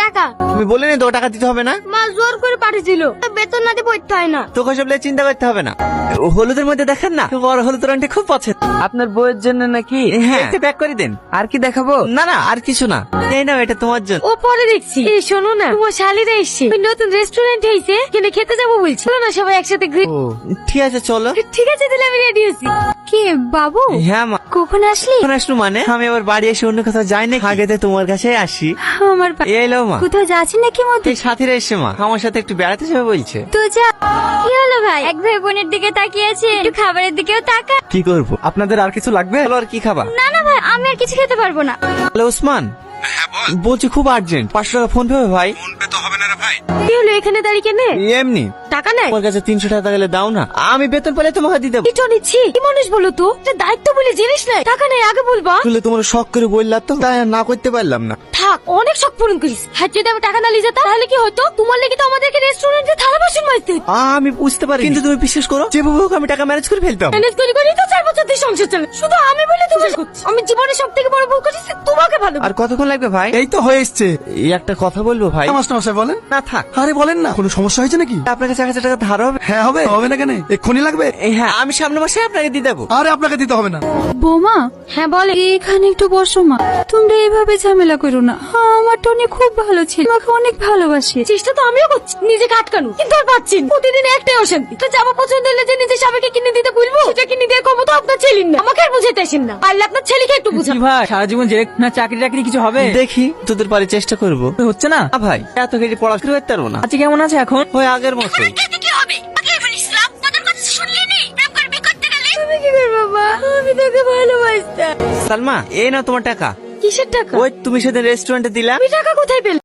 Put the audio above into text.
টাকা। তুমি বলে নি তো টাকা দিতে হবে না? মা জোর করে পাঠিয়েছিল, বেতন না দিয়ে পড়তে হয় না। তোকে সব নিয়ে চিন্তা করতে হবে না। হলুদের মধ্যে দেখেন না, বড় হলুদ রঙটা খুব পছন্দ। আপনার বইয়ের জন্য নাকি? হ্যাঁ, প্যাক করে দেন। আর কি দেখাবো? না না, আর কিছু না। এই নাও, এটা তোমার জন্য। ও পরে দেখছি। এই শোনো না, তোমার শালিরা এসছে, ওই নতুন রেস্টুরেন্ট হয়েছে, কিনে খেতে যাবো বলছি। চলো না সবাই একসাথে ঠিক আছে চলো। ঠিক আছে দিলে আমি রেডি হচ্ছি। কি বাবু? হ্যাঁ মা। কখন আসলি? এখন আসলো মানে আমি আবার বাড়ি এসে অন্য কোথাও যাই না, আগে তো তোমার কাছে আসি। আমার এই লো মা, কোথাও যাচ্ছি নাকি মধ্যে? এই সাথীরা এসে মা আমার সাথে একটু বেড়াতে যাবে বলছে। তো যা। কি হলো ভাই, এক ভাই বোনের দিকে তাকিয়ে আছে, একটু খাবারের দিকেও তাকা। কি করবো? আপনাদের আর কিছু লাগবে? বলো, আর কি খাবা? না না ভাই, আমি আর কিছু খেতে পারবো না। হ্যালো ওসমান, বলছি খুব আর্জেন্ট, 500 টাকা ফোন পে হবে ভাই। কি হলো এখানে দাঁড়িয়ে কেনে? এমনি টাকা নেই? তোমার কাছে 300 টাকা গেলে দাও না, আমি বেতন পেলে তোমাকে দিয়ে দেবো। এটা নিচ্ছি। কি মানুষ বলো তো, এটা দায়িত্ব বলে জিনিস নাই। টাকা নেই আগে বলবা। আসলে তোমার শখ করে বললাম তো, তাই আর না করতে পারলাম না। থাক, অনেক শখ পূরণ করিস। হ্যাঁ, যদি আমি টাকা না নিয়ে যেতাম তাহলে কি হতো? তোমার লেগে তো আমাদেরকে রেস্টুরেন্টে থালা বাসন মাজতে হতো। আমি বুঝতে পারি, কিন্তু তুমি বিশ্বাস করো, যেভাবে হোক আমি টাকা ম্যানেজ করে ফেলতাম। ম্যানেজ করি করি তো 4 বছর দিয়ে সংসার চলে। শুধু আমি বলে তুমি করছি। আমি জীবনে সব থেকে বড় ভুল করেছি তোমাকে ভালো। আর কতক্ষণ লাগবে ভাই? এই তো হয়ে এসছে। এই একটা কথা বলবো ভাই। মাস্টার মশাই বলেন। না থাক, আরে বলেন না, কোনো সমস্যা হয়েছে নাকি? আপনার কাছে 1000 টাকা ধার হবে? হ্যাঁ হবে, হবে না কেন? এক্ষুনি লাগবে? হ্যাঁ, আমি সামনে মাসে আপনাকে দিয়ে দেবো। আরে আপনাকে দিতে হবে না। বোমা, হ্যাঁ বলে। এখানে একটু বসো মা। তোমরা এইভাবে ঝামেলা করো না। আমার টনি খুব ভালো ছিল, আমাকে অনেক ভালোবাসে। চেষ্টা তো আমিও করছি নিজেকে আটকানো, কিন্তু আর পাচ্ছি না। প্রতিদিন একটাই অশান্তি। তো জামা পছন্দ হলে যে নিজের স্বামীকে কিনে দিতে বলবো, সেটা কিনে দেওয়ার ক্ষমতা আপনার ছেলের না। আমাকে আর বুঝাতে আসেন না, পারলে আপনার ছেলেকে একটু বুঝান। কি ভাই, সারা জীবন জেলে না চাকরি টাকরি কিছু হবে? দেখি তোদের পারে চেষ্টা করবো। হচ্ছে না? না ভাই, এত কেজি পড়াশোনা করতে পারবো না। আচ্ছা কেমন আছে এখন? ওই আগের মতোই। কি হবে? আগে বলিসলাম, তাদের কথা শুনলি নি? প্রেম করবি করতে গেলে তুমি কি করবে বাবা? আমি তোকে ভালোবাসতাম। সালমা, এই নাও তোমার টাকা। কিসের টাকা? ওই তুমি সেদিন রেস্টুরেন্টে দিলা। আমি টাকা কোথায় পেলাম?